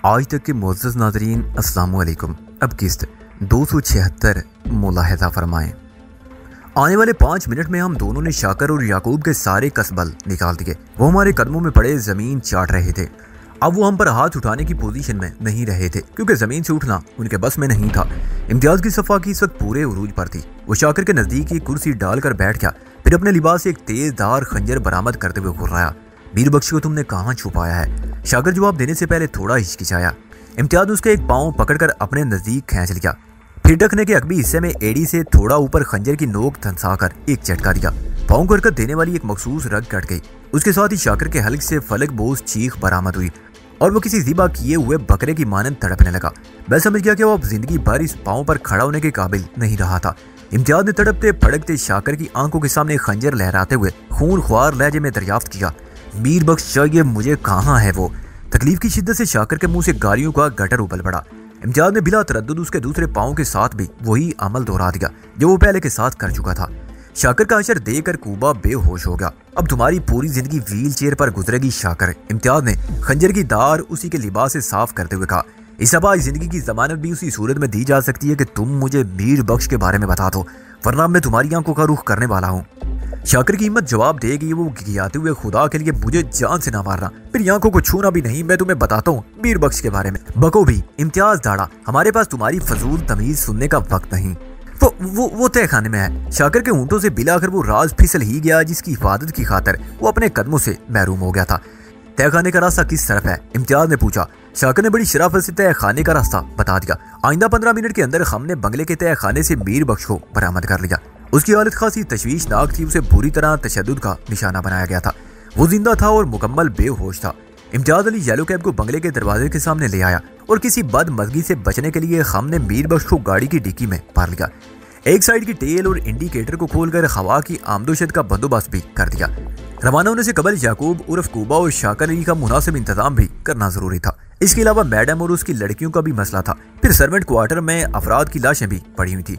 आज तक के मुअज़्ज़ज़ नाज़रीन अस्सलामु अलैकुम। अब किस्त 276 मुलाहिज़ा फरमाएं। आने वाले 5 मिनट में हम दोनों ने शाकर और याकूब के सारे कसबल निकाल दिए। वो हमारे कदमों में पड़े ज़मीन चाट रहे थे। अब वो हम पर हाथ उठाने की पोजीशन में नहीं रहे थे क्योंकि ज़मीन से उठना उनके बस में नहीं था। इम्तियाज़ की सफ़ा की इस वक्त पूरे उरूज पर थी। वो शाकर के नज़दीक एक कुर्सी डालकर बैठ गया, फिर अपने लिबास से एक तेज़दार खंजर बरामद करते हुए घुर्राया। मीर बख्श को तुमने कहाँ छुपाया है? शाकर जवाब देने से पहले थोड़ा हिचकिचाया। इम्तियाज़ उसके एक पाँव पकड़कर अपने नज़दीक खींच लिया, फिर टखने के अकबी हिस्से में एड़ी से थोड़ा ऊपर खंजर की नोक धंसाकर एक झटका दिया। पाँव को हरकत देने वाली एक मखसूस रग कट गई। उसके साथ ही शाकर के हल्क से फलक बोझ चीख बरामद हुई और वो किसी ज़िबा किए हुए बकरे की मानंद तड़पने लगा। मैं समझ गया कि वो अब जिंदगी भर इस पाँव पर खड़ा होने के काबिल नहीं रहा था। इम्तियाज़ ने तड़पते फड़कते शाकर की आंखों के सामने खंजर लहराते हुए खून ख्वार लहजे में दरियाफ्त किया, मीर बख्श चाहिए मुझे, कहाँ है वो? तकलीफ की शिद्दत से शाकर के मुंह से गालियों का गटर उबल पड़ा। इम्तियाज़ ने बिला तरद्दुद उसके दूसरे पाँव के साथ भी वही अमल दोहरा दिया जो वो पहले के साथ कर चुका था। शाकर का अशर देकर कूबा बेहोश हो गया। अब तुम्हारी पूरी जिंदगी व्हील चेयर पर गुजरेगी शाकर, इम्तियाज़ ने खंजर की दार उसी के लिबास से साफ करते हुए कहा। इस अबा जिंदगी की जमानत भी उसी सूरत में दी जा सकती है कि तुम मुझे मीर बख्श के बारे में बता दो, वरना मैं तुम्हारी आंखों का रुख करने वाला हूँ। शाकर की हिम्मत जवाब देगी वो गियाते हुए, खुदा के लिए मुझे जान से ना मारना, मेरी आंखों को छूना भी नहीं, मैं तुम्हें बताता हूँ मीर बख्श के बारे में। बको भी, इम्तियाज़ दाड़ा, हमारे पास तुम्हारी फजूल तमीज सुनने का वक्त नहीं। वो तय खाने में है। शाकर के ऊँटों से बिलाकर वो राज फिसल ही गया जिसकी हिफाजत की खातर वो अपने कदमों से महरूम हो गया था। तय खाने का रास्ता किस तरफ है? इम्तियाज़ ने पूछा। शाकर ने बड़ी शराफत से तय खाने का रास्ता बता दिया। आइंदा 15 मिनट के अंदर हमने बंगले के तय खाने से मीर बख्श को बरामद कर लिया। उसकी हालत खासी तशवीशनाक थी, उसे बुरी तरह तशद्दुद का निशाना बनाया गया था। वो जिंदा था और मुकम्मल बेहोश था। इम्तियाज़ अली येलो कैब को बंगले के दरवाजे के सामने ले आया और किसी बदमज़गी से बचने के लिए हमने मीर बख्श को गाड़ी की डिक्की में भर लिया। एक साइड की टेल और इंडिकेटर को खोलकर हवा की आमदोशत का बंदोबस्त भी कर दिया। रवाना होने से कबल याकूब उर्फ कूबा और शाकर अली का मुनासिब इंतजाम भी करना जरूरी था। इसके अलावा मैडम और उसकी लड़कियों का भी मसला था। फिर सर्वेंट क्वार्टर में अफराद की लाशें भी पड़ी हुई थी।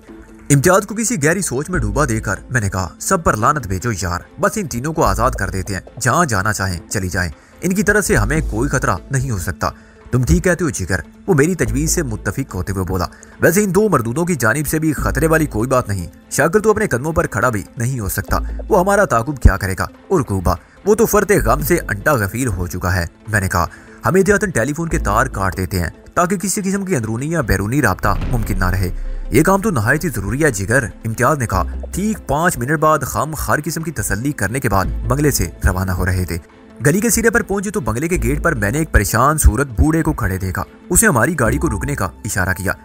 इम्तियाज़ को किसी गहरी सोच में डूबा देकर मैंने कहा, सब पर लानत भेजो यार, बस इन तीनों को आज़ाद कर देते हैं, जहाँ जाना चाहें चली जाएं, इनकी तरफ से हमें कोई खतरा नहीं हो सकता। तुम ठीक कहते हो जिगर, वो मेरी तजवीज़ से मुत्तफिक होते हुए बोला। वैसे इन दो मरदूदों की जानिब से भी खतरे वाली कोई बात नहीं। शाकर तो अपने कदमों पर खड़ा भी नहीं हो सकता, वो हमारा ताकुब क्या करेगा? और कूबा, वो तो फरते गम से अंटा गफीर हो चुका है। मैंने कहा, हम एहतियातन टेलीफोन के तार काट देते हैं ताकि किसी किस्म की अंदरूनी या बैरूनी राब्ता मुमकिन ना रहे। ये काम तो नहायत ही जरूरी है जिगर, इम्तियाज़ ने कहा। ठीक 5 मिनट बाद हम हर किस्म की तसल्ली करने के बाद बंगले से रवाना हो रहे थे। गली के सिरे पर पहुंचे तो बंगले के गेट पर मैंने एक परेशान सूरत बूढ़े को खड़े देखा। उसने हमारी गाड़ी को रुकने का इशारा किया।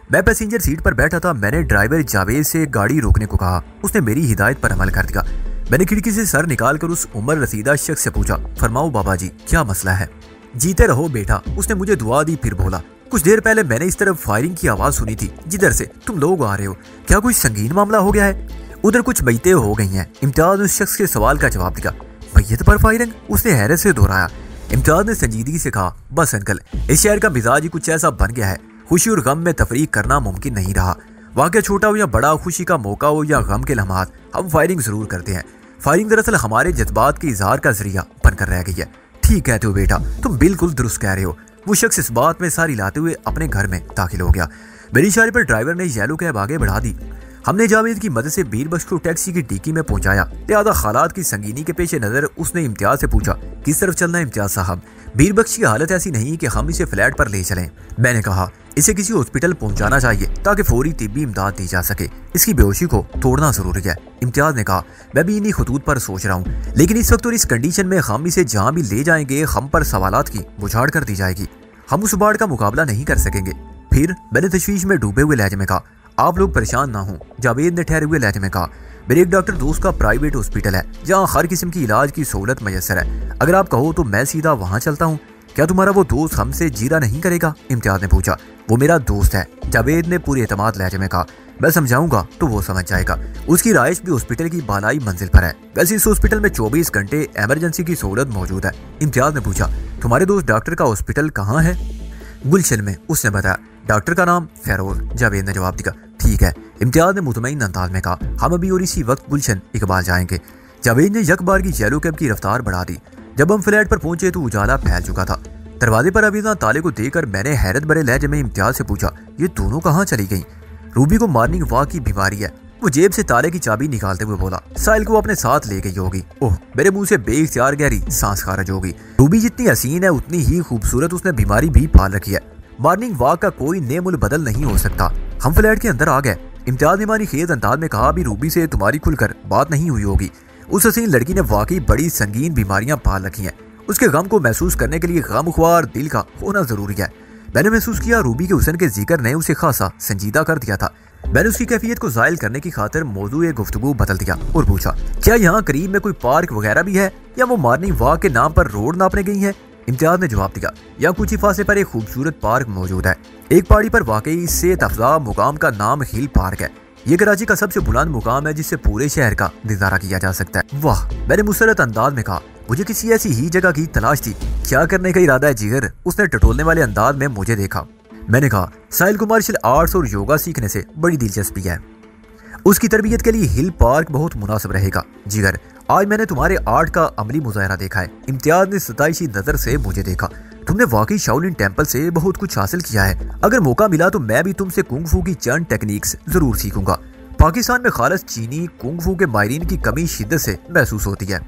मैं पैसेंजर सीट पर बैठा था। मैंने ड्राइवर जावेद से गाड़ी रोकने को कहा। उसने मेरी हिदायत पर अमल कर दिया। मैंने खिड़की से सर निकालकर उस उम्र रसीदा शख्स से पूछा, फरमाओ बाबा जी, क्या मसला है? जीते रहो बेटा, उसने मुझे दुआ दी, फिर बोला, कुछ देर पहले मैंने इस तरफ फायरिंग की आवाज सुनी थी जिधर से तुम लोग आ रहे हो, क्या कोई संगीन मामला हो गया है? उधर कुछ मैयतें हो गई हैं। इम्तियाज़ उस शख्स के सवाल का जवाब दिया। मैयत पर फायरिंग? उसने हैरत से दोहराया। इम्तियाज़ ने संजीदगी से कहा, बस अंकल, इस शहर का मिजाज ही कुछ ऐसा बन गया है, खुशी और गम में तफरीक करना मुमकिन नहीं रहा। वाक़या छोटा हो या बड़ा, खुशी का मौका हो या गम के लम्हात, हम फायरिंग जरूर करते हैं। फायरिंग दरअसल हमारे जज्बात के इजहार का जरिया बनकर रह गई है। ठीक कहते हो बेटा, तुम बिल्कुल दुरुस्त कह रहे हो। वो शख्स इस बात में सारी लाते हुए अपने घर में दाखिल हो गया। मेरी इशारे पर ड्राइवर ने येलो कैब आगे बढ़ा दी। हमने जावेद की मदद से मीर बख्श को टैक्सी की डिक्की में पहुंचाया। लिहाजा हालात की संगीनी के पेश नजर उसने इम्तियाज़ से पूछा, किस तरफ चलना है इम्तियाज़ साहब? मीर बख्श की हालत ऐसी नहीं कि हम इसे फ्लैट पर ले चलें। मैंने कहा, इसे किसी हॉस्पिटल पहुंचाना चाहिए ताकि फौरी तिब्बी इमदाद दी जा सके, इसकी बेहोशी को तोड़ना जरूरी है। इम्तियाज़ ने कहा, मैं भी इन्हीं खतूत पर सोच रहा हूँ, लेकिन इस वक्त और इस कंडीशन में हम इसे जहाँ भी ले जाएंगे हम पर सवालात की बुझाड़ कर दी जाएगी, हम उस बाढ़ का मुकाबला नहीं कर सकेंगे। फिर मैंने तशवीश में डूबे हुए लहजे में कहा, आप लोग परेशान ना हों। जावेद ने ठहरे हुए लहजे में कहा, मेरे एक डॉक्टर दोस्त का प्राइवेट हॉस्पिटल है जहाँ हर किस्म की इलाज की सहूलत मैसर है। अगर आप कहो तो मैं सीधा वहाँ चलता हूँ। क्या तुम्हारा वो दोस्त हमसे जीरा नहीं करेगा? इम्तियाज़ ने पूछा। वो मेरा दोस्त है, जावेद ने पूरी एतमाद लहजे में कहा। मैं समझाऊंगा तो वो समझ जाएगा। उसकी राइश भी हॉस्पिटल की बालाई मंजिल पर है। वैसे इस हॉस्पिटल में 24 घंटे इमरजेंसी की सहूलत मौजूद है। इम्तियाज़ ने पूछा, तुम्हारे दोस्त डॉक्टर का हॉस्पिटल कहाँ है? गुलशन में, उसने बताया। डॉक्टर का नाम फेरोज, जावेद ने जवाब दिया। ठीक है, इम्तियाज़ ने मुतमईन अंदाज में कहा। हम अभी और इसी वक्त गुलशन इकबाल जाएंगे। जावेद ने यकबार की येलो कैब की रफ्तार बढ़ा दी। जब हम फ्लैट पर पहुंचे तो उजाला फैल चुका था। दरवाजे पर अभी ताले को देखकर मैंने हैरत भरे लहजे में इम्तियाज से पूछा, ये दोनों कहाँ चली गईं? रूबी को मॉर्निंग वॉक की बीमारी है। वो जेब से ताले की चाबी निकालते हुए बोला, साहिल को अपने साथ ले गई होगी। ओह, मेरे मुंह से बेइख्तियार गहरी सांस खारिज हो गई। रूबी जितनी हसीन है उतनी ही खूबसूरत उसने बीमारी भी पाल रखी है। मॉर्निंग वॉक का कोई नेमुल बदल नहीं हो सकता। हम फ्लैट के अंदर आ गए। इम्तियाज ने हमारी खेत अंदाज में कहा, अभी रूबी से तुम्हारी खुलकर बात नहीं हुई होगी। उस हसीन लड़की ने वाकई बड़ी संगीन बीमारियां पाल रखी हैं। उसके गम को महसूस करने के लिए गमख्वार दिल का होना जरूरी है। मैंने महसूस किया रूबी के हुस्न के जिक्र ने उसे खासा संजीदा कर दिया था। मैंने उसकी कैफियत को जायल करने की खातिर मौजूए गुफ्तगू बदल दिया और पूछा, क्या यहाँ करीब में कोई पार्क वगैरह भी है या वो मॉर्निंग वॉक के नाम पर रोड नापने गई है? इम्तियाज ने जवाब दिया, यहाँ कुछ ही फासले पर एक खूबसूरत पार्क मौजूद है। एक पहाड़ी पर वाकई सेहत अफजा मुकाम का नाम हिल पार्क है। ये कराची का सबसे बुलंद मुकाम है जिससे पूरे शहर का नजारा किया जा सकता है। वाह, मैंने मुसरत अंदाज में कहा, मुझे किसी ऐसी ही जगह की तलाश थी। क्या करने का इरादा है जिगर? उसने टटोलने वाले अंदाज में मुझे देखा। मैंने कहा, साहिल को मार्शल आर्ट्स और योगा सीखने से बड़ी दिलचस्पी है। उसकी तरबियत के लिए हिल पार्क बहुत मुनासिब रहेगा। जिगर, आज मैंने तुम्हारे आर्ट का अमली मुजाहरा देखा है। इम्तियाज ने सताइशी नजर से मुझे देखा। तुमने वाकई शाओलिन टेंपल से बहुत कुछ हासिल किया है। अगर मौका मिला तो मैं भी तुमसे कुंग-फू की चंद टेक्निक्स जरूर सीखूंगा। पाकिस्तान में खालिस चीनी कुंग-फू के माहिरीन की कमी शिद्दत से महसूस होती है।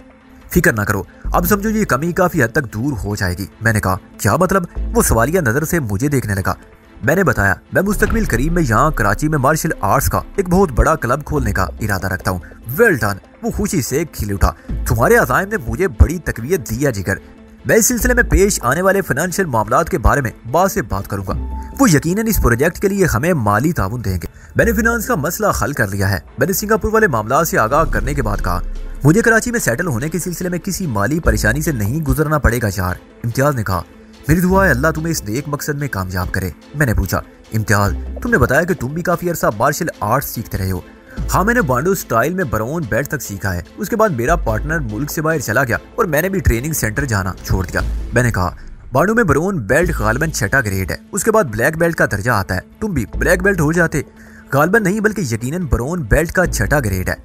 फिक्र ना करो, अब समझो ये कमी काफी हद तक दूर हो जाएगी। मैंने कहा, क्या मतलब? वो सवालिया नजर से मुझे देखने लगा। मैंने बताया, मैं मुस्तकबिल करीब में यहाँ कराची में मार्शल आर्ट्स का एक बहुत बड़ा क्लब खोलने का इरादा रखता हूँ। Well done. वो खुशी से खिल उठा। तुम्हारे अज़ाइम ने मुझे बड़ी तकवीत दी है जिगर। मैं इस सिलसिले में पेश आने वाले फाइनेंशियल मामलात के बारे में बात से बात करूंगा। वो यकीनन इस प्रोजेक्ट के लिए हमें माली ताउन देंगे। मैंने फाइनेंस का मसला हल कर लिया है। मैंने सिंगापुर वाले मामला से आगाह करने के बाद कहा, मुझे कराची में सेटल होने के सिलसिले में किसी माली परेशानी से नहीं गुजरना पड़ेगा यार। इम्तियाज ने कहा, मेरी दुआ है अल्लाह तुम्हें इस नेक मकसद में कामयाब करे। मैंने पूछा, इम्तियाज, तुमने बताया कि तुम भी काफी अरसा मार्शल आर्ट्स सीखते रहे हो। हाँ, मैंने बांडो स्टाइल में ब्राउन बेल्ट तक सीखा है। उसके बाद मेरा पार्टनर मुल्क से बाहर चला गया और मैंने भी ट्रेनिंग सेंटर जाना छोड़ दिया। मैंने कहा, बांडो में ब्राउन बेल्ट गालिबन छठा ग्रेड है। उसके बाद ब्लैक बेल्ट का दर्जा आता है। तुम भी ब्लैक बेल्ट हो जाते। गालिबन नहीं बल्कि यकीनन ब्राउन बेल्ट का छठा ग्रेड है।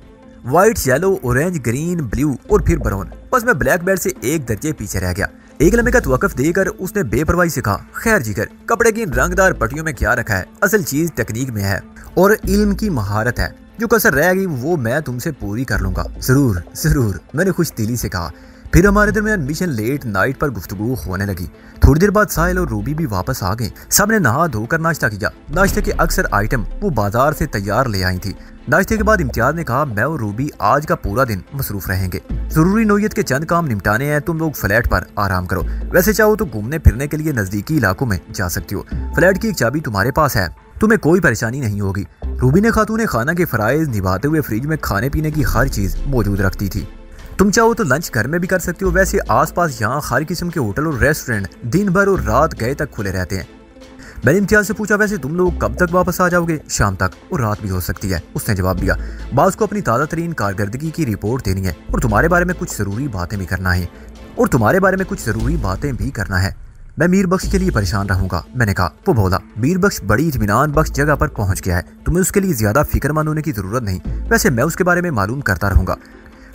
White, yellow, orange, green, blue और फिर ब्राउन। बस मैं ब्लैक बेल्ट से एक दर्जे पीछे रह गया। एक लम्हे का तवक्कुफ देकर उसने बेपरवाही से कहा, खैर जिगर, कपड़े की रंगदार पट्टियों में क्या रखा है? असल चीज तकनीक में है और इल्म की महारत है। जो कसर रहेगी वो मैं तुमसे पूरी कर लूंगा। जरूर जरूर, मैंने खुश दिली से कहा। फिर हमारे दरमियान मिशन लेट नाइट पर गुफ्तगू होने लगी। थोड़ी देर बाद साहिल और रूबी भी वापस आ गए। सबने नहा धोकर नाश्ता किया। नाश्ते के अक्सर आइटम वो बाजार से तैयार ले आई थी। नाश्ते के बाद इम्तियाज ने कहा, मैं और रूबी आज का पूरा दिन मसरूफ रहेंगे। जरूरी नोयत के चंद काम निपटाने हैं। तुम लोग फ्लैट पर आराम करो। वैसे चाहो तो घूमने फिरने के लिए नजदीकी इलाकों में जा सकती हो। फ्लैट की एक चाबी तुम्हारे पास है, तुम्हें कोई परेशानी नहीं होगी। रूबी ने खातून खाना के फराइज निभाते हुए फ्रिज में खाने पीने की हर चीज मौजूद रखती थी। तुम चाहो तो लंच घर में भी कर सकते हो। वैसे आसपास यहाँ हर किस्म के होटल और रेस्टोरेंट दिन भर और रात गए तक खुले रहते हैं। मैंने इम्तियाज से पूछा, वैसे तुम लोग कब तक वापस आ जाओगे? शाम तक और रात भी हो सकती है। उसने जवाब दिया, बास को अपनी ताज़ा तरीन कारकर्दगी की रिपोर्ट देनी है और तुम्हारे बारे में कुछ जरूरी बातें भी करना है। मैं मीर बख्श के लिए परेशान रहूंगा। मैंने कहा। वो बोला, मीर बख्श बड़ी इत्मीनान बख्श जगह पर पहुंच गया है। तुम्हें उसके लिए ज्यादा फिक्रमंद होने की जरूरत नहीं। वैसे मैं उसके बारे में मालूम करता रहूंगा।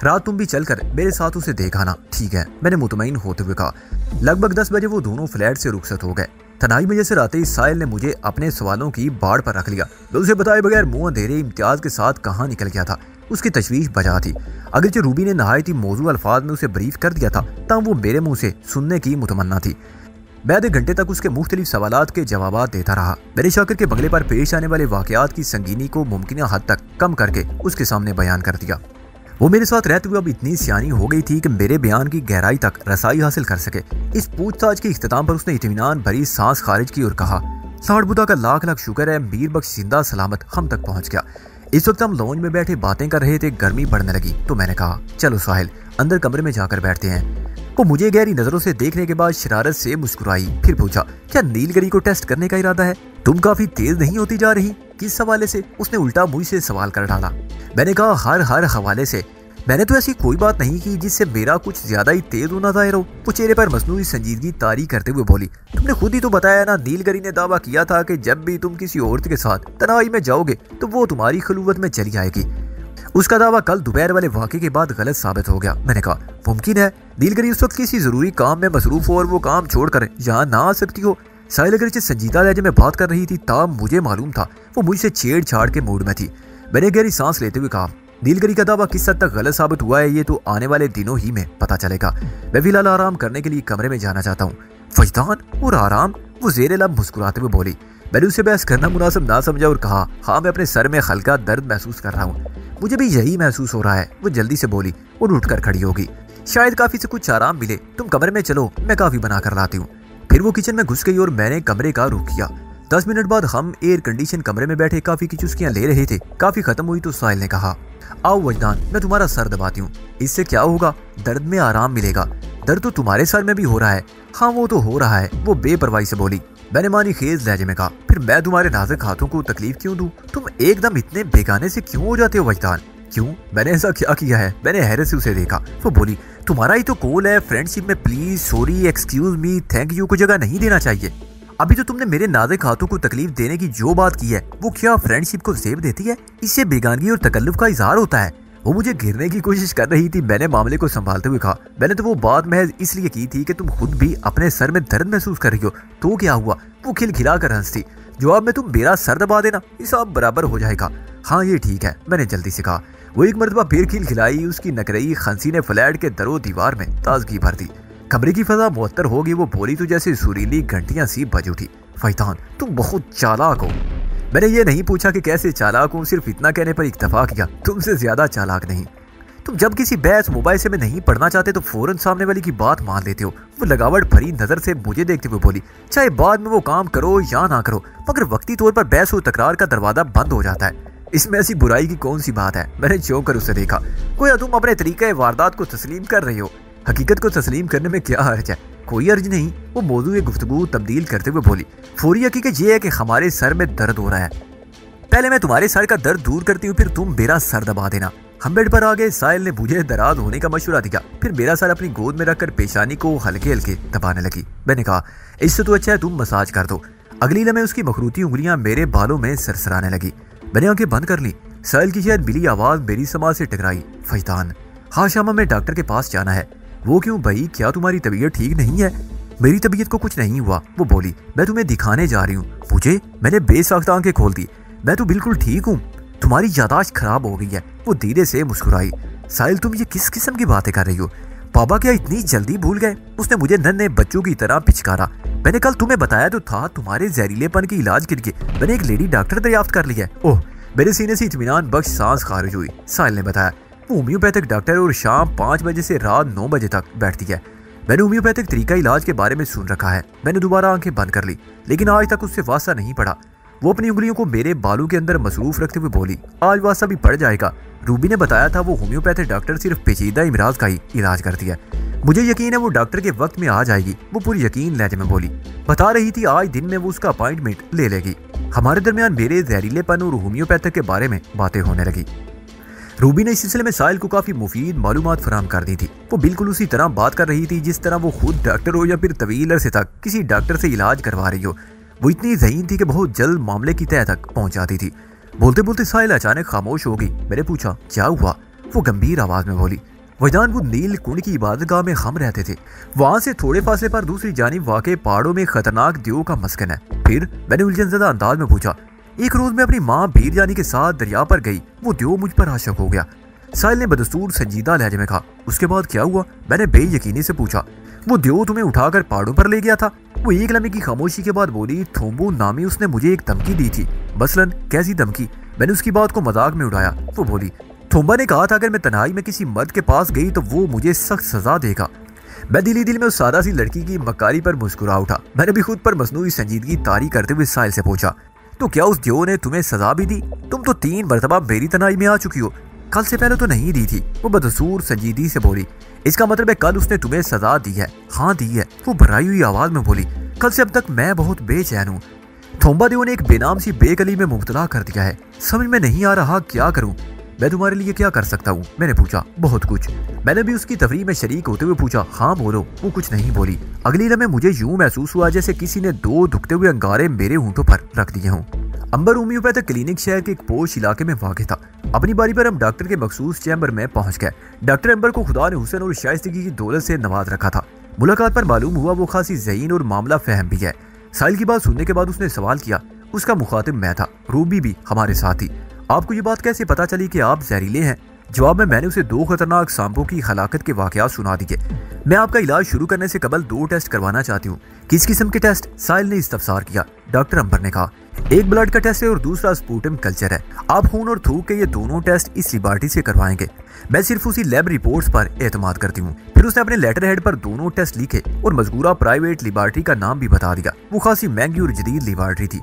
रात तुम भी चलकर मेरे साथ उसे देख आना। ठीक है, मैंने मुतमईन होते हुए कहा। लगभग 10 बजे वो दोनों फ्लैट से रुखसत हो गए। तन्हाई में जैसे आते ही साहिल ने मुझे अपने सवालों की बाढ़ पर रख लिया। मैं उसे बताए बगैर मुंह अंधेरे इम्तियाज के साथ कहाँ निकल गया था। उसकी तशवीश बजा थी। अगर जो रूबी ने नहायती मौजू अल्फाज में उसे ब्रीफ कर दिया था तब वो मेरे मुंह से सुनने की मुतमन्ना थी। मैं आधे घंटे तक उसके मुख्तलिफ सवालात के जवाबात देता रहा। मेरे शाकिर के बंगले पर पेश आने वाले वाकयात की संगीनी को मुमकिन हद तक कम करके उसके सामने बयान कर दिया। वो मेरे साथ रहते हुए अब इतनी सियानी हो गई थी कि मेरे बयान की गहराई तक रसाई हासिल कर सके। इस पूछताछ के इख्तिताम पर उसने इत्मीनान भरी सांस खारिज की और कहा, साड़ बुदा का लाख लाख शुक्र है मीर बख्श जिंदा सलामत हम तक पहुंच गया। इस वक्त हम लॉन्ज में बैठे बातें कर रहे थे। गर्मी बढ़ने लगी तो मैंने कहा, चलो साहिल अंदर कमरे में जाकर बैठते हैं। वो मुझे गहरी नजरों से देखने के बाद शरारत से मुस्कुराई। फिर पूछा, क्या नीलगिरी को टेस्ट करने का इरादा है? तुम काफी तेज नहीं होती जा रही? किस हवाले से? उसने उल्टा मुझसे सवाल कर डाला। मैंने कहा, हर हवाले से। मैंने तो ऐसी कोई बात नहीं की जिससे मेरा कुछ ज्यादा ही तेज होना जाहिर हो। वो चेहरे पर मसनूई संजीदगी तारी करते हुए बोली, तुमने खुद ही तो बताया ना, नीलगिरी ने दावा किया था कि जब भी तुम किसी औरत के साथ तन्हाई में जाओगे तो वो तुम्हारी खलूवत में चली आएगी। उसका दावा कल दोपहर वाले वाक़े के बाद गलत साबित हो गया। मैंने कहा मुमकिन है नीलगिरी उस वक्त किसी जरूरी काम में मसरूफ हो और वो काम छोड़कर यहाँ ना आ सकती हो। साहिल अगर संजीदा लहजे में बात कर रही थी तब मुझे मालूम था वो मुझसे छेड़छाड़ के मूड में थी। मैंने गहरी सांस लेते हुए कहा नीलगिरी का दावा किस हद तक गलत साबित हुआ है ये तो आने वाले दिनों ही में पता चलेगा। मैं फिलहाल आराम करने के लिए कमरे में जाना चाहता हूँ। वजदान और आराम? वो ज़ेरे लब मुस्कुराते हुए बोली। मैंने उसे बहस करना मुनासिब ना समझा और कहा हाँ मैं अपने सर में हल्का दर्द महसूस कर रहा हूँ। मुझे भी यही महसूस हो रहा है। वो जल्दी से बोली और उठकर खड़ी होगी। शायद काफी से कुछ आराम मिले, तुम कमरे में चलो मैं काफी बना कर लाती हूँ। फिर वो किचन में घुस गई और मैंने कमरे का रुख किया। 10 मिनट बाद हम एयर कंडीशन कमरे में बैठे काफी की चुस्कियां ले रहे थे। काफी खत्म हुई तो साहिल ने कहा आओ वजदान मैं तुम्हारा सर दबाती हूँ, इससे क्या होगा, दर्द में आराम मिलेगा। दर्द तो तुम्हारे सर में भी हो रहा है। हाँ वो तो हो रहा है, वो बेपरवाही से बोली। मैंने मानी खेज लहजे में कहा फिर मैं तुम्हारे नाजुक हाथों को तकलीफ क्यों दूं? तुम एकदम इतने बेगाने से क्यों हो जाते हो वजदान? क्यों, मैंने ऐसा क्या किया है? मैंने हैरत से उसे देखा। वो बोली तुम्हारा ही तो कॉल है फ्रेंडशिप में please sorry excuse me thank you को जगह नहीं देना चाहिए। अभी तो तुमने मेरे नाजुक हाथों को तकलीफ देने की जो बात की है वो क्या फ्रेंडशिप को ज़ेब देती है? इससे बेगानगी और तकल्लुफ का इजहार होता है। वो मुझे घिरने की कोशिश कर रही थी। मैंने मामले को संभालते हुए कहा मैंने तो वो बात महज इसलिए की थी कि तुम खुद भी अपने सर में दर्द महसूस कर रही हो। तो क्या हुआ? वो खिलखिला कर हंसती। जवाब में तुम मेरा सर दबा देना, ये सब बराबर हो जाएगा। हाँ ये ठीक है, मैंने जल्दी से कहा। वो एक मरतबा फिर खिलखिलाई। उसकी नकरई खंसी ने फ्लैट के दरो दीवार में ताजगी भर दी। कमरे की फजा मुअत्तर होगी। वो बोली तो जैसे सुरीली घंटियां सी बज उठी। फैतान तुम बहुत चालाक हो। मैंने ये नहीं पूछा कि कैसे चालाक हूँ, सिर्फ इतना कहने पर इत्तफा किया तुमसे ज्यादा चालाक नहीं। तुम जब किसी बहस मोबाइल से में नहीं पढ़ना चाहते तो फौरन सामने वाली की बात मान लेते हो। वो लगावट भरी नजर से मुझे देखते हुए बोली चाहे बाद में वो काम करो या ना करो मगर वक्ती तौर पर बहस और तकरार का दरवाजा बंद हो जाता है। इसमें ऐसी बुराई की कौन सी बात है? मैंने चौंक कर उसे देखा। गोया तुम अपने तरीके वारदात को तस्लीम कर रही हो। हकीकत को तस्लीम करने में क्या हर्ज है? कोई अर्ज नहीं। वो मौजूद गुफ्तगू तब्दील करते हुए बोली फौरी हकीकत ये है कि हमारे सर में दर्द हो रहा है। पहले मैं तुम्हारे सर का दर्द दूर करती हूँ फिर तुम मेरा सर दबा देना। हम बेड पर आ गए। साहिल ने मुझे दराज होने का मशवरा दिया। फिर मेरा सर अपनी गोद में रखकर पेशानी को हल्के हल्के दबाने लगी। मैंने कहा इससे तो अच्छा है तुम मसाज कर दो। अगली लम्हे उसकी मखरूती उंगलियां मेरे बालों में सरसराने लगी। मैंने आंखें बंद कर ली। साहिल की शायद मिली आवाज मेरी समाज से टकराई। फैतान हाँ शामा में डॉक्टर के पास जाना है। वो क्यों भाई, क्या तुम्हारी तबीयत ठीक नहीं है? मेरी तबीयत को कुछ नहीं हुआ। वो बोली मैं तुम्हें दिखाने जा रही हूँ। मुझे? मैंने बेसाख्ता आंखें खोल दी। मैं तो बिल्कुल ठीक हूँ, तुम्हारी यादाश्त खराब हो गई है। वो धीरे से मुस्कुराई। साहिल तुम ये किस किस्म की बातें कर रही हो? पापा क्या इतनी जल्दी भूल गए? उसने मुझे नन्हे बच्चों की तरह पिचकारा। मैंने कल तुम्हें बताया तो था तुम्हारे जहरीलेपन के इलाज के लिए मैंने एक लेडी डॉक्टर दरियाफ्त कर लिया है। ओह, मेरे सीने से इत्मीनान बख्श सांस खारिज हुई। साहिल ने बताया वो होम्योपैथिक डॉक्टर और शाम 5 बजे से रात 9 बजे तक बैठती है। मैंने होम्योपैथिक तरीका इलाज के बारे में सुन रखा है। मैंने दोबारा आंखें बंद कर ली लेकिन आज तक उससे वास्ता नहीं पड़ा। वो अपनी उंगलियों को मेरे बालों के अंदर मसरूफ रखते हुए बोली आज वास्ता भी पड़ जाएगा। रूबी ने बताया था वो होम्योपैथिक डॉक्टर सिर्फ पेचीदा इमराज का ही इलाज करती है। मुझे यकीन है वो डॉक्टर के वक्त में आ जाएगी। वो पूरी यकीन लहजे में बोली। बता रही थी आज दिन में वो उसका अपॉइंटमेंट ले लेगी। हमारे दरमियान मेरे जहरीलेपन और होम्योपैथिक के बारे में बातें होने लगी। रूबी ने इस सिलसिले में साहिल को काफी मुफीद मालूमात फराहम कर दी थी। वो बिल्कुल उसी तरह बात कर रही थी जिस तरह वो खुद डॉक्टर हो या फिर तवील अरसे तक किसी डॉक्टर से इलाज करवा रही हो। वो इतनी ज़हीन थी कि बहुत जल्द मामले की तह तक पहुंच जाती थी। बोलते बोलते साहिल अचानक खामोश हो गई। मैंने पूछा क्या हुआ? वो गंभीर आवाज में बोली वजदान वो नील कुंड की इबादतगाह में हम रहते थे। वहां से थोड़े फासले पर दूसरी जानिब वाक़े पहाड़ों में खतरनाक देव का मस्कन है। फिर मैंने उलझनज़दा अंदाज में पूछा एक रोज मैं अपनी माँ भीर जानी के साथ दरिया पर गई, वो देव मुझ पर आशिक हो गया। साहिल ने बदस्तूर संजीदा लहजे में कहा उसके बाद क्या हुआ? मैंने बेयकीनी से पूछा। वो देव तुम्हें उठाकर पहाड़ों पर ले गया था। वो एक लम्हे की खामोशी के बाद बोली थोम्बू नामी उसने मुझे एक धमकी दी थी। मसलन कैसी धमकी? मैंने उसकी बात को मजाक में उड़ाया। वो बोली थोम्बा ने कहा था अगर मैं तन्हाई में किसी मर्द के पास गई तो वो मुझे सख्त सजा देगा। मैं दिली दिल में उस सादा सी लड़की की मक्कारी पर मुस्कुरा उठा। मैंने भी खुद पर मसनूई संजीदगी तारी करते हुए साहिल से पूछा तो क्या उस देव ने तुम्हें सजा भी दी? तुम तो 3 मरतबा मेरी तन्हाई में आ चुकी हो, कल से पहले तो नहीं दी थी। वो बदसूर संजीदगी से बोली इसका मतलब है कल उसने तुम्हें सजा दी है? हाँ दी है। वो भराई हुई आवाज में बोली कल से अब तक मैं बहुत बेचैन हूँ। थोम्बा देव ने एक बेनाम सी बेकली में मुब्तला कर दिया है। समझ में नहीं आ रहा क्या करूँ। मैं तुम्हारे लिए क्या कर सकता हूँ? मैंने पूछा। बहुत कुछ। मैंने भी उसकी तफरीह में शरीक होते हुए पूछा हाँ बोलो। वो कुछ नहीं बोली। अगली लम्हे मुझे यूं महसूस हुआ जैसे किसी ने 2 दुखते हुए अंगारे मेरे होंठों पर रख दिए हों। अंबर होम्योपैथिक क्लिनिक शहर के एक पोश इलाके में वाक़ था। अपनी बारी पर हम डॉक्टर के मखसूस चैम्बर में पहुंच गए। डॉक्टर अंबर को खुदा ने हुस्न और शाइस्तगी की दौलत से नवाज रखा था। मुलाकात पर मालूम हुआ वो खासी ज़हीन और मामला फहम भी है। साहिल की बात सुनने के बाद उसने सवाल किया। उसका मुखातिब मैं था, रूबी भी हमारे साथ थी। आपको ये बात कैसे पता चली कि आप जहरीले हैं? जवाब में मैंने उसे 2 खतरनाक सांपों की हलाकत के वाकयात सुना दिए। मैं आपका इलाज शुरू करने से कबल 2 टेस्ट करवाना चाहती हूँ। किस किस्म के टेस्ट? साहिल ने इस्तफसार किया। डॉक्टर अंबर ने कहा, एक ब्लड का टेस्ट है और दूसरा स्पूटम कल्चर है। आप खून और थूक के ये दोनों टेस्ट इस लिबार्टी से करवाएंगे। मैं सिर्फ उसी लैब रिपोर्ट्स पर एतमाद करती हूँ। फिर उसने अपने लेटर हेड पर दोनों टेस्ट लिखे और मजकूरा प्राइवेट लिबार्टी का नाम भी बता दिया। वो खासी महंगी और जदीद लिबार्टी थी।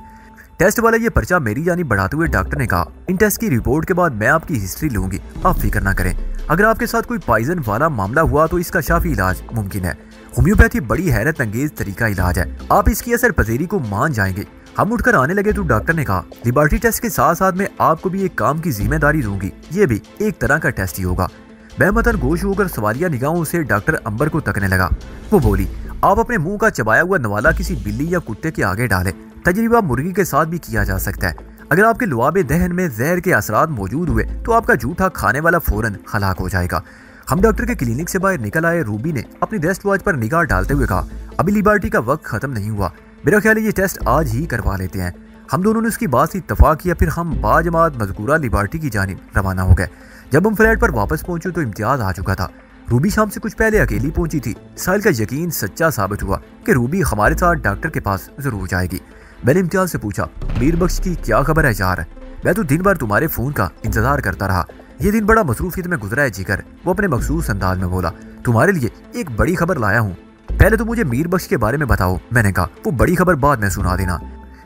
टेस्ट वाला ये पर्चा मेरी जानी बढ़ाते हुए डॉक्टर ने कहा, इन टेस्ट की रिपोर्ट के बाद मैं आपकी हिस्ट्री लूंगी, आप फिक्र ना करें। अगर आपके साथ कोई पॉइजन वाला मामला हुआ तो इसका शाफी इलाज मुमकिन है। होम्योपैथी बड़ी हैरत अंगेज तरीका इलाज है, आप इसकी असर पजीरी को मान जाएंगे। हम उठकर आने लगे तो डॉक्टर ने कहा, लिबार्टी टेस्ट के साथ साथ मैं आपको भी एक काम की जिम्मेदारी दूंगी, ये भी एक तरह का टेस्ट ही होगा। मैं मतन गोश होकर सवालिया निगाहों से डॉक्टर अंबर को तकने लगा। वो बोली, आप अपने मुंह का चबाया हुआ नवाला किसी बिल्ली या कुत्ते के आगे डालें। तजरीबा मुर्गी के साथ भी किया जा सकता है। अगर आपके लुआबे दहन में जहर के असरात मौजूद हुए तो आपका जूठा खाने वाला फौरन हलाक हो जाएगा। हम डॉक्टर के क्लिनिक से बाहर निकल आए। रूबी ने अपनी रेस्ट वॉच पर निगाह डालते हुए कहा, अभी लिबार्टी का वक्त खत्म नहीं हुआ, मेरा ख्याल है ये टेस्ट आज ही करवा लेते हैं। हम दोनों ने उसकी बात से इत्तफाक किया। फिर हम बाजमात मज़कूरा लिबार्टी की जानिब रवाना हो गए। जब हम फ्लैट पर वापस पहुंचे तो इम्तियाज आ चुका था। रूबी शाम से कुछ पहले अकेली पहुंची थी। साहिल का यकीन सच्चा साबित हुआ कि रूबी हमारे साथ डॉक्टर के पास जरूर जाएगी। मैंने इम्तियाज से पूछा, मीर बख्श की क्या खबर है यार? मैं तो दिन भर तुम्हारे फोन का इंतजार करता रहा। ये दिन बड़ा मसरूफियत में गुजरा है जिगर, वो अपने मखसूस अंदाज में बोला। तुम्हारे लिए एक बड़ी खबर लाया हूँ, पहले तो मुझे मीर बख्श के बारे में बताओ। मैंने कहा, वो बड़ी खबर बाद में सुना देना।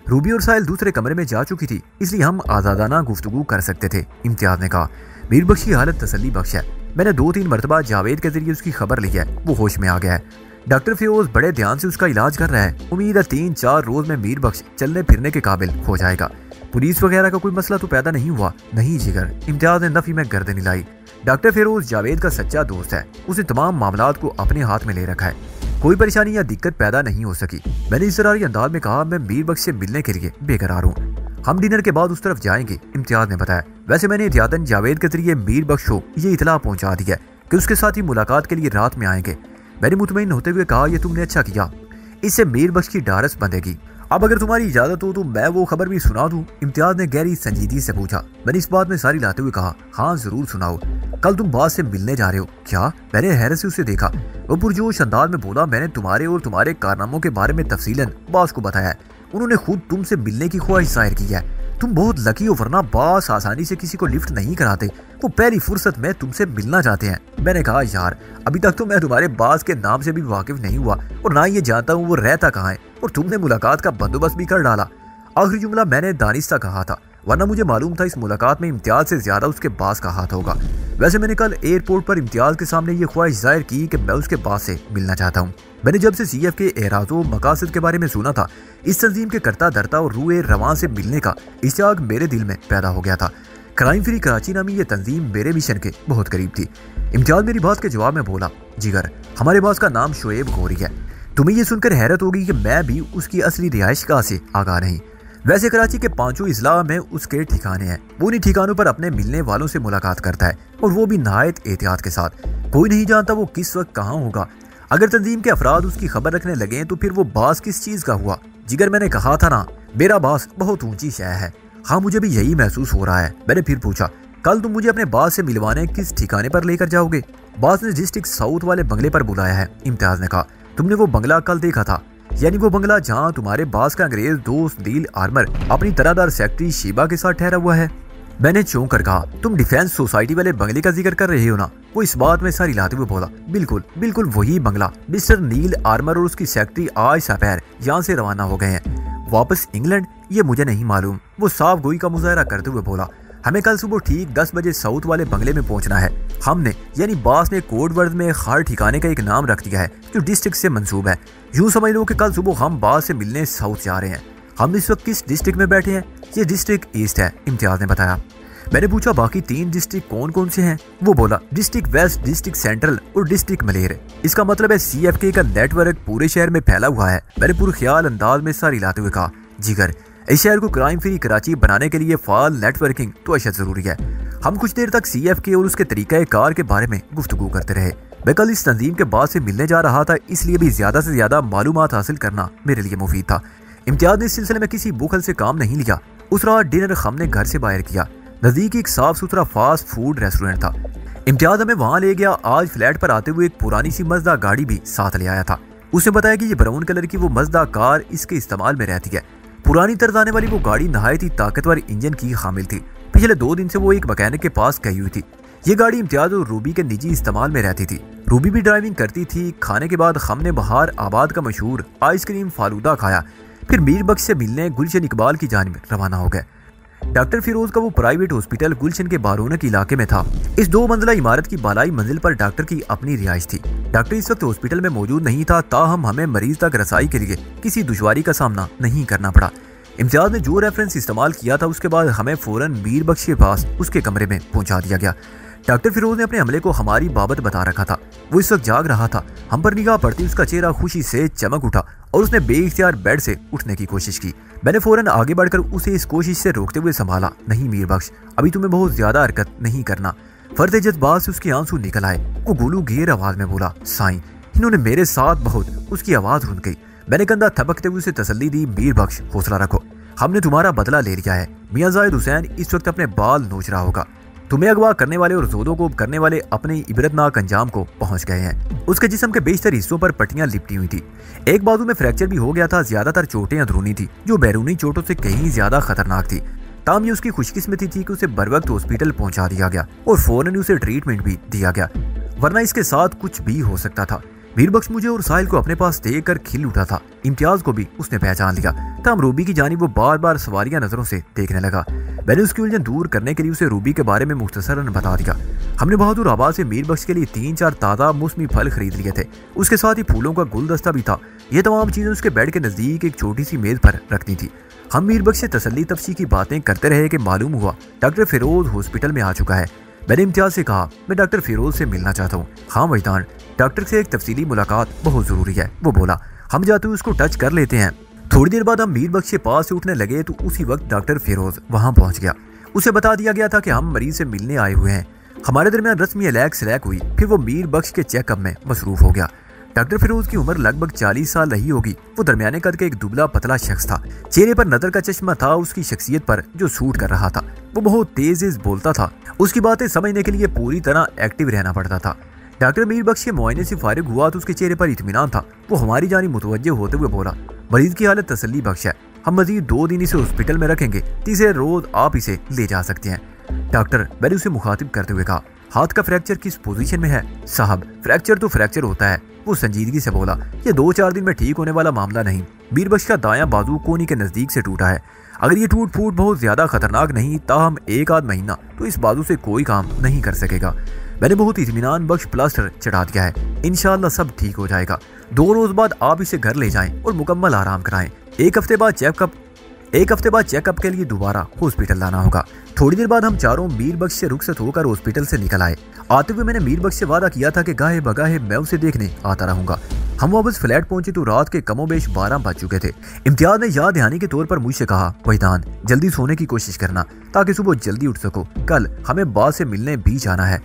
रूबी और साहिल दूसरे कमरे में जा चुकी थी, इसलिए हम आजादाना गुफ्तगू कर सकते थे। इम्तियाज ने कहा, मीर बख्श की हालत तसल्ली बख्श है। मैंने 2-3 मरतबा जावेद के जरिए उसकी खबर ली है, वो होश में आ गया है। डॉक्टर फिरोज बड़े ध्यान से उसका इलाज कर रहा है। उम्मीद है 3-4 रोज में मीर बख्श चलने फिरने के काबिल हो जाएगा। पुलिस वगैरह का कोई मसला तो पैदा नहीं हुआ? नहीं जिगर, इम्तियाज ने नफी में गर्दन हिलाई। डॉक्टर फिरोज जावेद का सच्चा दोस्त है, उसने तमाम मामलात को अपने हाथ में ले रखा है। कोई परेशानी या दिक्कत पैदा नहीं हो सकी। मैंने इस तरह अंदाज में कहा, मैं मीर बख्श से मिलने के लिए बेकरार हूँ। हम डिनर के बाद उस तरफ जाएंगे, इम्तियाज ने बताया। वैसे मैंने एहतियातन जावेद के जरिए मीर बख्श को ये इतला पहुंचा दी है कि उसके साथ ही मुलाकात के लिए रात में आएंगे। मैंने मुतमईन होते हुए कहा, यह तुमने अच्छा किया, इससे मीर बख्श की डारस बंधेगी। अब अगर तुम्हारी इजाजत हो तो मैं वो खबर भी सुना दूं? इम्तियाज ने गहरी संजीदगी से पूछा। मैंने इस बात में सारी लाते हुए कहा, हाँ जरूर सुनाओ। कल तुम बास से मिलने जा रहे हो? क्या? मैंने हैरत से उसे देखा। वो पुरजोश अंदाज में बोला, मैंने तुम्हारे और तुम्हारे कारनामों के बारे में तफसीलन बास को बताया है। उन्होंने खुद तुमसे मिलने की ख्वाहिश जाहिर की है। तुम बहुत लकी हो, वरना बास आसानी से किसी को लिफ्ट नहीं कराते। वो पहली फुर्सत में तुमसे मिलना चाहते हैं। मैंने कहा, यार अभी तक तो मैं तुम्हारे बास के नाम से भी वाकिफ नहीं हुआ और ना ये जानता हूँ वो रहता कहाँ है, और तुमने मुलाकात का बंदोबस्त भी कर डाला। आखिरी जुमला मैंने दानिस्ता कहा था, वरना मुझे मालूम था इस मुलाकात में इम्तियाज से ज्यादा उसके बास का हाथ होगा। वैसे मैंने कल एयरपोर्ट पर इम्तियाज के सामने ये ख्वाहिश जाहिर की कि मैं उसके बास से मिलना चाहता हूँ। मैंने जब से CF के एराज़ो मकासद के बारे में सुना था, इस तंजीम के करता धरता और रूए रवान से मिलने का इश्तियाक मेरे दिल में पैदा हो गया था। क्राइम फ्री कराची नामी ये तंजीम मेरे मिशन के बहुत करीब थी। इम्तियाज मेरी बात के जवाब में बोला, जिगर हमारे बास का नाम शोएब गौरी है। तुम्हें ये सुनकर हैरत होगी कि मैं भी उसकी असली रिहाइशगाह से आगाह नहीं। वैसे कराची के 5 इजला में उसके ठिकाने हैं। वो उन्हीं ठिकानों पर अपने मिलने वालों से मुलाकात करता है, और वो भी नहायत एहतियात के साथ। कोई नहीं जानता वो किस वक्त कहाँ होगा। अगर तंजीम के अफराद उसकी खबर रखने लगे तो फिर वो बास किस चीज का हुआ? जिगर मैंने कहा था ना, मेरा बास बहुत ऊंची शय है। हाँ मुझे भी यही महसूस हो रहा है। मैंने फिर पूछा, कल तुम मुझे अपने बास से मिलवाने किस ठिकाने पर लेकर जाओगे? बास ने डिस्ट्रिक्ट साउथ वाले बंगले पर बुलाया है। इम्तियाज ने कहा, तुमने वो बंगला कल देखा था? यानी वो बंगला जहाँ तुम्हारे बास का अंग्रेज दोस्त डील आर्मर अपनी तरहदार सेक्रेटरी शीबा के साथ ठहरा हुआ है। मैंने चौंक कर कहा, तुम डिफेंस सोसाइटी वाले बंगले का जिक्र कर रहे हो ना? वो इस बात में सारी लाते हुए बोला, बिल्कुल बिल्कुल वही बंगला। मिस्टर नील आर्मर और उसकी सेक्रेटरी आज सपहर यहाँ से रवाना हो गए हैं वापस इंग्लैंड। ये मुझे नहीं मालूम। वो साफ गोई का मुजाहरा करते हुए बोला, हमें कल सुबह ठीक 10 बजे साउथ वाले बंगले में पहुंचना है। हमने यानी बास ने कोड वर्ड में हर ठिकाने का एक नाम रख दिया है जो डिस्ट्रिक्ट से मंसूब है। यूं समझ लो कि कल सुबह हम बास से मिलने साउथ जा रहे हैं। हम इस वक्त किस डिस्ट्रिक्ट में बैठे हैं? ये डिस्ट्रिक्ट ईस्ट है, इम्तियाज ने बताया। मैंने पूछा, बाकी 3 डिस्ट्रिक्ट कौन कौन से हैं? वो बोला, डिस्ट्रिक्ट वेस्ट, डिस्ट्रिक्ट सेंट्रल और डिस्ट्रिक्ट मलेर। इसका मतलब है CFK का नेटवर्क पूरे शहर में फैला हुआ है। मैंने पूरे ख्याल अंदाज में सारी लाते हुए कहा, जिगर इस शहर को क्राइम फ्री कराची बनाने के लिए फाल नेटवर्किंग तो अशद जरूरी है। हम कुछ देर तक CF और उसके तरीका कार के बारे में गुफ्तगू करते रहे। मैं कल इस तंजीम के बाद से मिलने जा रहा था, इसलिए भी ज्यादा से ज्यादा मालूमात हासिल करना मेरे लिए मुफीद था। इम्तियाज ने इस सिलसिले में किसी बुखल से काम नहीं लिया। उस रात डिनर हमने घर से बाहर किया। नजदीक एक साफ सुथरा फास्ट फूड रेस्टोरेंट था। इम्तियाज हमें वहाँ ले गया। आज फ्लैट पर आते हुए एक पुरानी सी मजदा गाड़ी भी साथ ले आया था। उसने बताया कि ये ब्राउन कलर की वो मजदा कार इसके इस्तेमाल में रहती है। पुरानी तर्ज आने वाली वो गाड़ी नहायत ही ताकतवर इंजन की हामिल थी। पिछले 2 दिन से वो एक मैकेनिक के पास गई हुई थी। ये गाड़ी इम्तियाज और रूबी के निजी इस्तेमाल में रहती थी। रूबी भी ड्राइविंग करती थी। खाने के बाद हमने बहार आबाद का मशहूर आइसक्रीम फालूदा खाया। फिर मीर बख्श से मिलने गुलशन इकबाल की जानिब रवाना हो गए। डॉक्टर फिरोज का वो प्राइवेट हॉस्पिटल गुलशन के बारोनक इलाके में था। इस 2 मंजिला इमारत की बालाई मंजिल पर डॉक्टर की अपनी रिहाइश थी। डॉक्टर इस वक्त हॉस्पिटल में मौजूद नहीं था, ताहम हमें मरीज तक रसाई के लिए किसी दुश्वारी का सामना नहीं करना पड़ा। इम्तियाज ने जो रेफरेंस इस्तेमाल किया था उसके बाद हमें फौरन मीर बख्श के पास उसके कमरे में पहुंचा दिया गया। डॉक्टर फिरोज ने अपने हमले को हमारी बाबत बता रखा था। वो इस वक्त जाग रहा था। हम पर निगाह पड़ती उसका चेहरा खुशी से चमक उठा और उसने बेइख्तियार बेड से उठने की कोशिश की। मैंने फौरन आगे बढ़कर उसे इस कोशिश से रोकते हुए संभाला। नहीं मीर बख्श, अभी तुम्हें बहुत ज्यादा हरकत नहीं करना। फर्द जज्बात से उसके आंसू निकल आए। वो गुलू घेर आवाज में बोला, साईं इन्होंने मेरे साथ बहुत। उसकी आवाज रुक गई। मैंने कंधा थपकते हुए उसे तसल्ली दी, मीर बख्श हौसला रखो, हमने तुम्हारा बदला ले लिया है। मियां जाहिद हुसैन इस वक्त अपने बाल नोच रहा होगा। तुम्हें अगवा करने वाले और जोदों को करने वाले अपने इबरतनाक अंजाम को पहुंच गए हैं। उसके जिस्म के बेशतर हिस्सों पर पट्टियां लिपटी हुई थी। एक बाजू में फ्रैक्चर भी हो गया था। ज्यादातर चोटें अंदरूनी थी जो बैरूनी चोटों से कहीं ज्यादा खतरनाक थी। ताम ये उसकी खुशकिस्मती थी कि उसे बरवक्त हॉस्पिटल पहुंचा दिया गया और फौरन उसे ट्रीटमेंट भी दिया गया, वरना इसके साथ कुछ भी हो सकता था। मीर बख्श मुझे और साहिल को अपने पास देखकर खिल उठा था। इम्तियाज को भी उसने पहचान लिया। तब रूबी की जानिब वो बार बार सवारियां नजरों से देखने लगा। मैंने उसकी उलझन दूर करने के लिए उसे रूबी के बारे में मुख्तसरन बता दिया। हमने बहादुर आबाद से मीर बख्श के लिए 3-4 ताज़ा मौसमी फल खरीद लिए थे। उसके साथ ही फूलों का गुलदस्ता भी था। ये तमाम चीजें उसके बेड के नजदीक एक छोटी सी मेज पर रखनी थी। हम मीर बख्श से तसल्ली तफसी की बातें करते रहे कि मालूम हुआ डॉक्टर फिरोज हॉस्पिटल में आ चुका है। मैंने इम्तियाज से कहा, मैं डॉक्टर फिरोज से मिलना चाहता हूँ। हाँ वहीदान, डॉक्टर से एक तफसीली मुलाकात बहुत जरूरी है। वो बोला, हम जाते हुए उसको टच कर लेते हैं। थोड़ी देर बाद हम मीर बख्श के पास से उठने लगे तो उसी वक्त डॉक्टर फिरोज वहाँ पहुँच गया। उसे बता दिया गया था कि हम मरीज से मिलने आए हुए हैं। हमारे दरमियान रस्मी अलैक सलैक हुई। फिर वो मीर बख्श के चेकअप में मसरूफ हो गया। डॉक्टर फिरोज की उम्र लगभग 40 साल रही होगी। वो दरमियाने कद का एक दुबला पतला शख्स था। चेहरे पर नजर का चश्मा था उसकी शख्सियत पर जो सूट कर रहा था। वो बहुत तेज बोलता था। उसकी बातें समझने के लिए पूरी तरह एक्टिव रहना पड़ता था। डॉक्टर मीर बख्श के मुआयने से फारिग हुआ तो उसके चेहरे पर इत्मीनान था। वो हमारी जानिब मुतवज्जे होते हुए बोला, मरीज की हालत तसल्ली बख्श है। हम मजीद 2 दिन इसे हॉस्पिटल में रखेंगे। तीसरे रोज आप इसे ले जा सकते हैं। डॉक्टर, मैंने उसे मुखातिब करते हुए कहा, हाथ का फ्रैक्चर किस पोजीशन में है? साहब, फ्रैक्चर तो फ्रैक्चर होता है। वो संजीदगी से बोला, ये 2-4 दिन में ठीक होने वाला मामला नहीं। मीर बख्श का दायां बाजू कोनी के नजदीक से टूटा है। अगर ये टूट फूट बहुत ज्यादा खतरनाक नहीं, ताहम 1-आध महीना तो इस बाजू से कोई काम नहीं कर सकेगा। मैंने बहुत इत्मीनान बख्श प्लास्टर चढ़ा दिया है। इंशाअल्लाह सब ठीक हो जाएगा। 2 रोज बाद आप इसे घर ले जाएं और मुकम्मल आराम कराएं। 1 हफ्ते बाद चेकअप के लिए दोबारा हॉस्पिटल लाना होगा। थोड़ी देर बाद हम चारों मीर बख्श से रुखसत होकर हॉस्पिटल से निकल आए। आते हुए मैंने मीर बख्श से वादा किया था कि गाहे बगाहे मैं उसे देखने आता रहूंगा। हम वापस फ्लैट पहुंचे तो रात के कमोबेश 12 बज चुके थे। इम्तियाज ने याद दहानी के तौर पर मुझसे कहा, वहीदान जल्दी सोने की कोशिश करना ताकि सुबह जल्दी उठ सको। कल हमें बात से मिलने भी जाना है।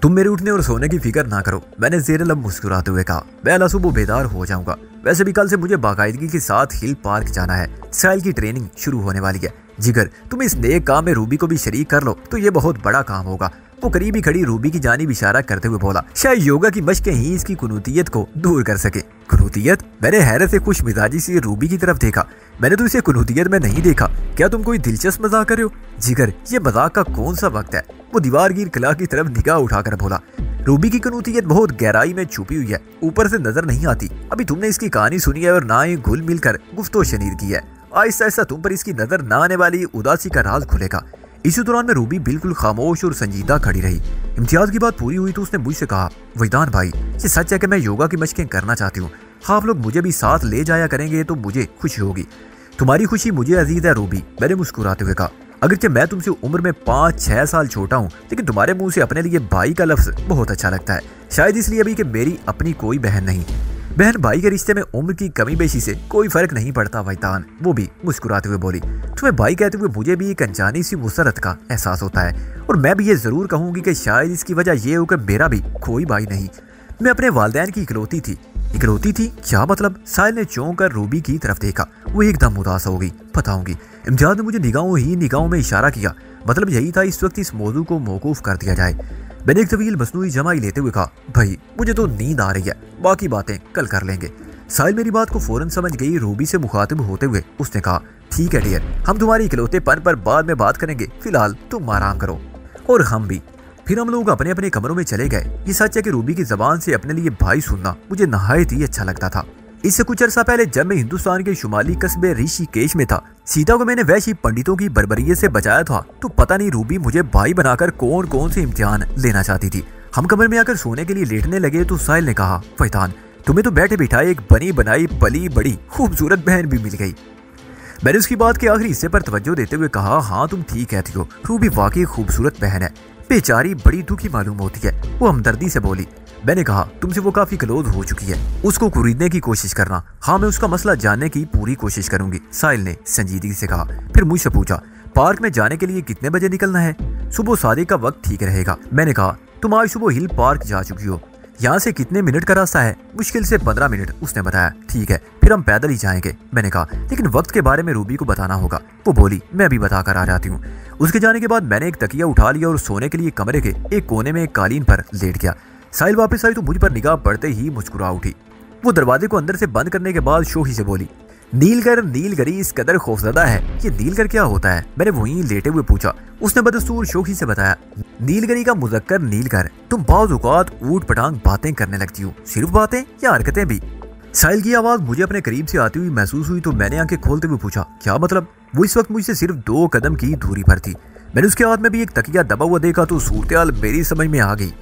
तुम मेरे उठने और सोने की फिक्र ना करो, मैंने जेर लब मुस्कुराते हुए कहा। मैं अला सुबह बेदार हो जाऊंगा। वैसे भी कल से मुझे बाकायदगी के साथ हिल पार्क जाना है। साहिल की ट्रेनिंग शुरू होने वाली है। जिगर, तुम इस नेक काम में रूबी को भी शरीक कर लो तो ये बहुत बड़ा काम होगा। वो करीबी खड़ी रूबी की जानिब इशारा करते हुए बोला, शायद योगा की मशकें ही इसकी कुनूतियत को दूर कर सके। कुनूतियत? मैंने हैरत से खुश मिजाजी से रूबी की तरफ देखा। मैंने तो इसे कुनूतियत में नहीं देखा। क्या तुम कोई दिलचस्प मजाक कर रहे हो? जिगर, ये मजाक का कौन सा वक्त है? वो दीवारगीर किला की तरफ निगाह उठाकर बोला, रूबी की कुनूतियत बहुत गहराई में छुपी हुई है, ऊपर से नजर नहीं आती। अभी तुमने इसकी कहानी सुनी है और ना ही घुल मिलकर गुफ्तो शनीद की है। आहिस्ता आहिस्ता तुम पर इसकी नजर न आने वाली उदासी का राज खुलेगा। इसी दौरान में रूबी बिल्कुल खामोश और संजीदा खड़ी रही। इम्तियाज की बात पूरी हुई तो उसने मुझसे कहा, वहीदान भाई, ये सच है कि मैं योगा की मशकें करना चाहती हूँ। हाँ, आप लोग मुझे भी साथ ले जाया करेंगे तो मुझे खुशी होगी। तुम्हारी खुशी मुझे अजीज है रूबी, मैंने मुस्कुराते हुए कहा। अगरचे मैं तुमसे उम्र में 5-6 साल छोटा हूँ, लेकिन तुम्हारे मुंह से अपने लिए भाई का लफ्ज बहुत अच्छा लगता है। शायद इसलिए भी कि मेरी अपनी कोई बहन नहीं। बहन भाई के रिश्ते में उम्र की कमी बेशी से कोई फर्क नहीं पड़ता फैतान, वो भी मुस्कुराते हुए बोली। तुम्हें भाई कहते हुए मुझे भी एक अनजानी सी मुसरत का एहसास होता है, और मैं भी ये जरूर कहूंगी कि शायद इसकी वजह ये हो कि मेरा भी कोई भाई नहीं। मैं अपने वालिदैन की इकलौती थी। इकलौती थी क्या मतलब? साहिल ने चौंक कर रूबी की तरफ देखा। वो एकदम उदास हो गई। बताऊंगी। इमजाद ने मुझे निगाहों में इशारा किया। मतलब यही था इस वक्त इस मौजू को मौकूफ कर दिया जाए। मैंने एक तवील मसनूई जमाई लेते हुए कहा, भाई मुझे तो नींद आ रही है, बाकी बातें कल कर लेंगे। साहिल मेरी बात को फौरन समझ गई। रूबी से मुखातिब होते हुए उसने कहा, ठीक है डियर, हम तुम्हारी इकलौतेपन पर बाद में बात करेंगे, फिलहाल तुम आराम करो। और हम भी। फिर हम लोग अपने अपने कमरों में चले गए। ये सच है कि रूबी की जबान से अपने लिए भाई सुनना मुझे नहायत ही अच्छा लगता था। इससे कुछ अर्सा पहले जब मैं हिंदुस्तान के शुमाली कस्बे ऋषिकेश में था, सीता को मैंने वैशी पंडितों की बर्बरियत से बचाया था, तो पता नहीं रूबी मुझे भाई बनाकर कौन कौन से इम्तिहान लेना चाहती थी। हम कमरे में आकर सोने के लिए लेटने लगे तो साहिल ने कहा, फैतान तुम्हें तो बैठे बिठाए एक बनी बनाई पली बड़ी खूबसूरत बहन भी मिल गई। मैंने उसकी बात के आखिरी हिस्से पर तवज्जो देते हुए कहा, हाँ तुम ठीक कहती हो, रूबी वाकई खूबसूरत बहन है, बेचारी बड़ी दुखी मालूम होती है। वो हमदर्दी से बोली। मैंने कहा, तुमसे वो काफी क्लोज हो चुकी है, उसको खरीदने की कोशिश करना। हाँ मैं उसका मसला जानने की पूरी कोशिश करूंगी, साहिल ने संजीदगी से कहा। फिर मुझसे पूछा, पार्क में जाने के लिए कितने बजे निकलना है? सुबह सादे का वक्त ठीक रहेगा। मैंने कहा, तुम आज सुबह हिल पार्क जा चुकी हो, यहाँ से कितने मिनट का रास्ता है? मुश्किल से 15 मिनट। उसने बताया। ठीक है, फिर हम पैदल ही जाएंगे। मैंने कहा, लेकिन वक्त के बारे में रूबी को बताना होगा। वो बोली, मैं भी बताकर आ जाती हूँ। उसके जाने के बाद मैंने एक तकिया उठा लिया और सोने के लिए कमरे के एक कोने में एक कालीन पर लेट गया। साहिल वापस आई तो मुझ पर निगाह पड़ते ही मुस्कुरा उठी। वो दरवाजे को अंदर से बंद करने के बाद शोखी से बोली, नीलगरी इस कदर खौफजदा है, ये नीलगर क्या होता है? मैंने वहीं लेटे हुए पूछा। उसने बदस्तूर शोखी से बताया, नीलगरी का मुज़क्कर नीलगर। तुम बाज़ औक़ात ऊट पटांग बातें करने लगती हो, सिर्फ बातें या हरकतें भी? साहिल की आवाज़ मुझे अपने करीब से आती हुई महसूस हुई तो मैंने आंखें खोलते हुए पूछा, क्या मतलब? वो इस वक्त मुझसे सिर्फ 2 कदम की दूरी पर थी। मैंने उसके हाथ में भी एक तकिया दबा हुआ देखा तो सूरत हाल मेरी समझ में आ गई।